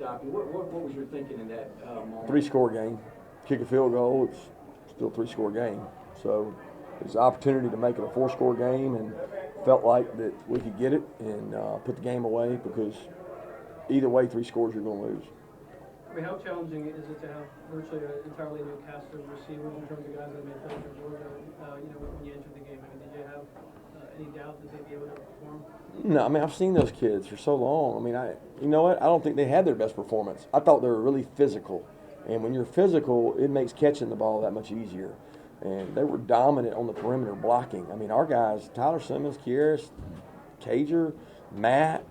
stop you. What was your thinking in that moment? 3-score game. Kick a field goal, it's still a 3-score game. So it's an opportunity to make it a 4-score game, and felt like that we could get it and put the game away, because either way, 3 scores, you're going to lose. I mean, how challenging is it to have virtually an entirely new cast of receivers in terms of guys that may play for Georgia, when you entered the game? I mean, did you have any doubt that they'd be able to perform? No, I mean, I've seen those kids for so long. I mean, you know what? I don't think they had their best performance. I thought they were really physical. And when you're physical, it makes catching the ball that much easier. And they were dominant on the perimeter blocking. I mean, our guys, Tyler Simmons, Kieris, Cager, Matt,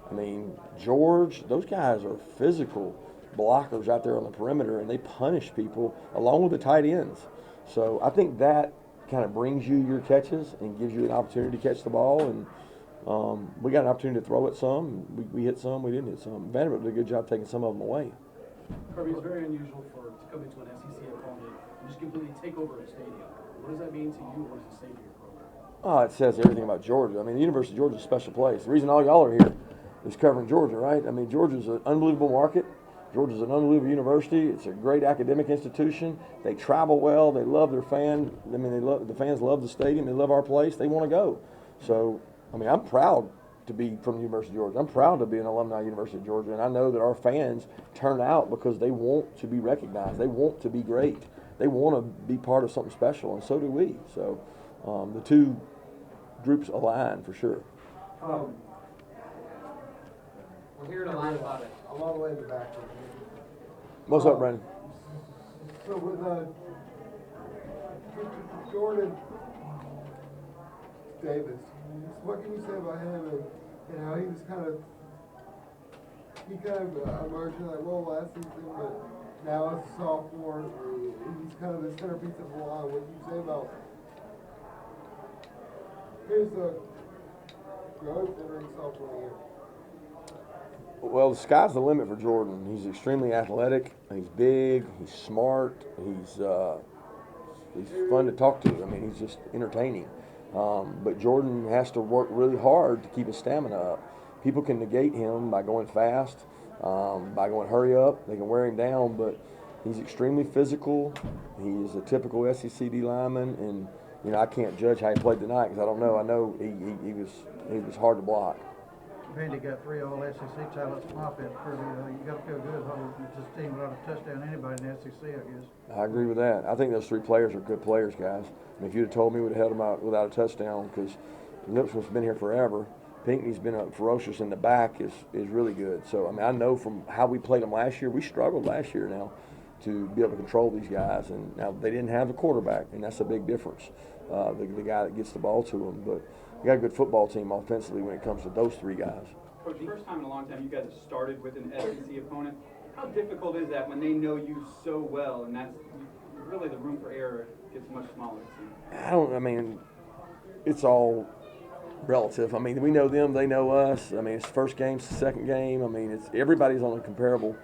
I mean, George, those guys are physical blockers out there on the perimeter, and they punish people along with the tight ends. So I think that kind of brings you your catches and gives you an opportunity to catch the ball. And we got an opportunity to throw it some. We hit some, we didn't hit some. Vanderbilt did a good job taking some of them away. Kirby, it's very unusual to come into an SEC opponent and just completely take over a stadium. What does that mean to you? What does it say to your program? Oh, it says everything about Georgia. I mean, the University of Georgia is a special place. The reason all y'all are here is covering Georgia, right? I mean, Georgia's an unbelievable market. Georgia's an unbelievable university. It's a great academic institution. They travel well. They love their fans. I mean, the fans love the stadium. They love our place. They want to go. So, I mean, I'm proud to be from the University of Georgia. I'm proud to be an alumni of the University of Georgia, and I know that our fans turn out because they want to be recognized. They want to be great. They want to be part of something special, and so do we. So the two groups align for sure. We're hearing a lot about it. I'm all the way in the back. What's up, Brandon? So with Jordan Davis, what can you say about him and how he was kind of emerged in that role last season, but now as a sophomore, he's kind of the centerpiece of the line. What can you say about his growth entering sophomore year? Well, the sky's the limit for Jordan. He's extremely athletic. He's big. He's smart. He's fun to talk to. I mean, he's just entertaining. But Jordan has to work really hard to keep his stamina up. People can negate him by going fast, by going hurry up. They can wear him down, but he's extremely physical. He's a typical SEC D lineman, and I can't judge how he played tonight because I don't know. I know he was hard to block. Vandy got 3 all-SEC talents on offense. You got to feel good holding this team without a touchdown anybody in the SEC, I guess. I agree with that. I think those 3 players are good players, guys. I mean, if you'd have told me, we'd have held them out without a touchdown because Lipscomb's been here forever. Pinckney's been ferocious in the back is really good. So, I mean, I know from how we played them last year, we struggled last year now to be able to control these guys. And now they didn't have a quarterback, and that's a big difference, the guy that gets the ball to them. But we got a good football team offensively when it comes to those 3 guys. Coach, first time in a long time you guys have started with an SEC opponent. How difficult is that when they know you so well, and that's really the room for error gets much smaller? I mean, it's all relative. I mean, we know them, they know us. I mean, it's the first game, it's the second game. I mean, everybody's on a comparable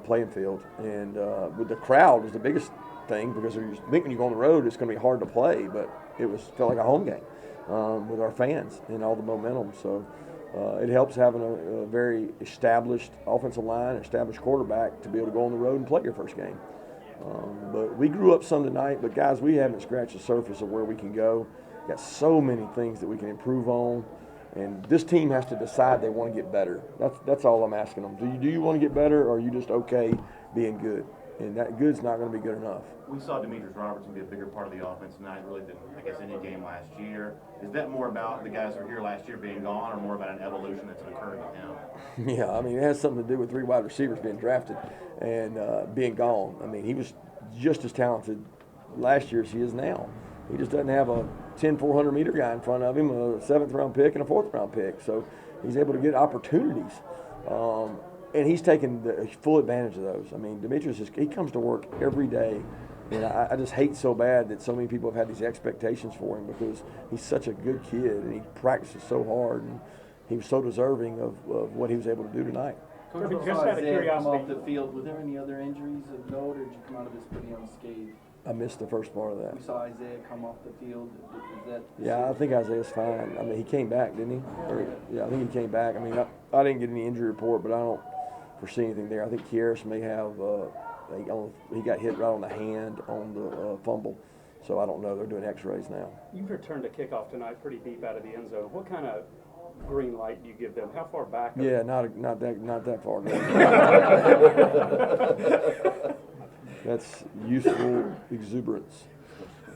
playing field. And with the crowd was the biggest thing because you think when you go on the road, it's going to be hard to play, but felt like a home game with our fans and all the momentum. So it helps having a very established offensive line, established quarterback to be able to go on the road and play your first game. But we grew up some tonight, but guys, we haven't scratched the surface of where we can go. Got so many things that we can improve on, and this team has to decide they want to get better. That's all I'm asking them. Do you want to get better, or are you just okay being good? And that good's not going to be good enough. We saw Demetrius Robertson be a bigger part of the offense tonight, really than, I guess, any game last year. Is that more about the guys that were here last year being gone, or more about an evolution that's occurring with him? Yeah, I mean, it has something to do with 3 wide receivers being drafted and being gone. I mean, he was just as talented last year as he is now. He just doesn't have a 10 400-meter guy in front of him, a 7th-round pick and a 4th-round pick. So he's able to get opportunities. And he's taken the full advantage of those. I mean, Demetrius, he comes to work every day. And I just hate so bad that so many people have had these expectations for him because he's such a good kid and he practices so hard. And he was so deserving of what he was able to do tonight. Kirby, just out of curiosity, come off the field. Were there any other injuries of note, or did you come out of this pretty unscathed? I missed the first part of that. We saw Isaiah come off the field. Is that? Yeah, I think Isaiah's fine. I mean, he came back, didn't he? Yeah, I think he came back. I mean, I didn't get any injury report, but I foresee anything there. I think Kieris may have, he got hit right on the hand on the fumble. So I don't know. They're doing X-rays now. You've returned a kickoff tonight pretty deep out of the end zone. What kind of green light do you give them? How far back? Yeah, not that far. That's useful exuberance.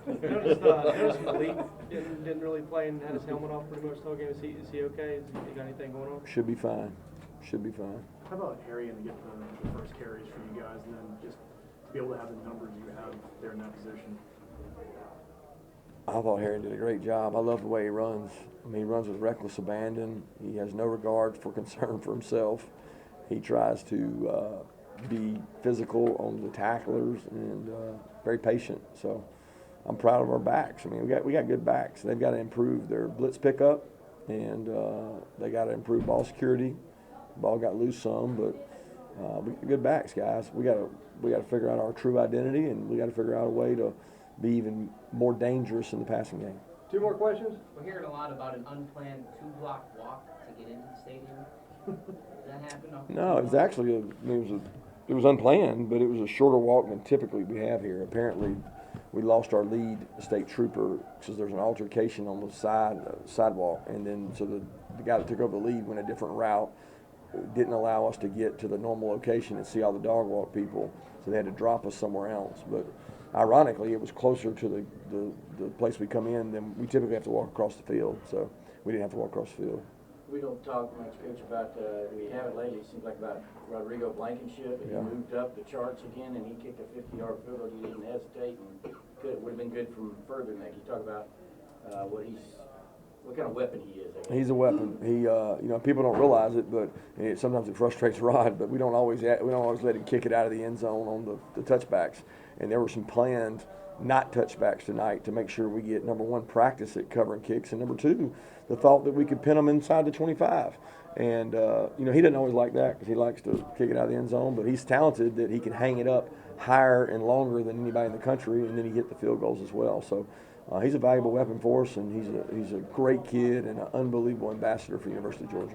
Noticed Malik didn't really play and had his helmet off pretty much the whole game. Is he okay? Has he got anything going on? Should be fine. Should be fine. How about Harry and to get the first carries for you guys, and then just to be able to have the numbers you have there in that position? I thought Harry did a great job. I love the way he runs. I mean, he runs with reckless abandon. He has no regard for concern for himself. He tries to be physical on the tacklers and very patient. So I'm proud of our backs. I mean, we got good backs. They've got to improve their blitz pickup, and they got to improve ball security. The ball got loose some, but we got good backs, guys. We got to figure out our true identity, and we got to figure out a way to be even more dangerous in the passing game. Two more questions? We're hearing a lot about an unplanned 2-block walk to get into the stadium. Did that happen? No, it was actually it was unplanned, but it was a shorter walk than typically we have here. Apparently, we lost our lead state trooper because there's an altercation on the sidewalk, and then so the guy that took over the lead went a different route. It didn't allow us to get to the normal location and see all the dog walk people, so they had to drop us somewhere else. But ironically, it was closer to the place we come in than we typically have to walk across the field, so we didn't have to walk across the field. We don't talk much, Coach, about, we haven't lately, it seems like about Rodrigo Blankenship, and Yeah. he moved up the charts again, and he kicked a 50-yard field goal. He didn't hesitate, and it would have been good from further than that. Can you talk about what kind of weapon he is? I guess? He's a weapon. He, people don't realize it, but sometimes it frustrates Rod. But we don't always let him kick it out of the end zone on the touchbacks. And there were some planned not touchbacks tonight to make sure we get, number one, practice at covering kicks, and number two, the thought that we could pin them inside the 25. And he doesn't always like that because he likes to kick it out of the end zone. But he's talented that he can hang it up higher and longer than anybody in the country, and then he hit the field goals as well. So. He's a valuable weapon for us, and he's a great kid and an unbelievable ambassador for the University of Georgia.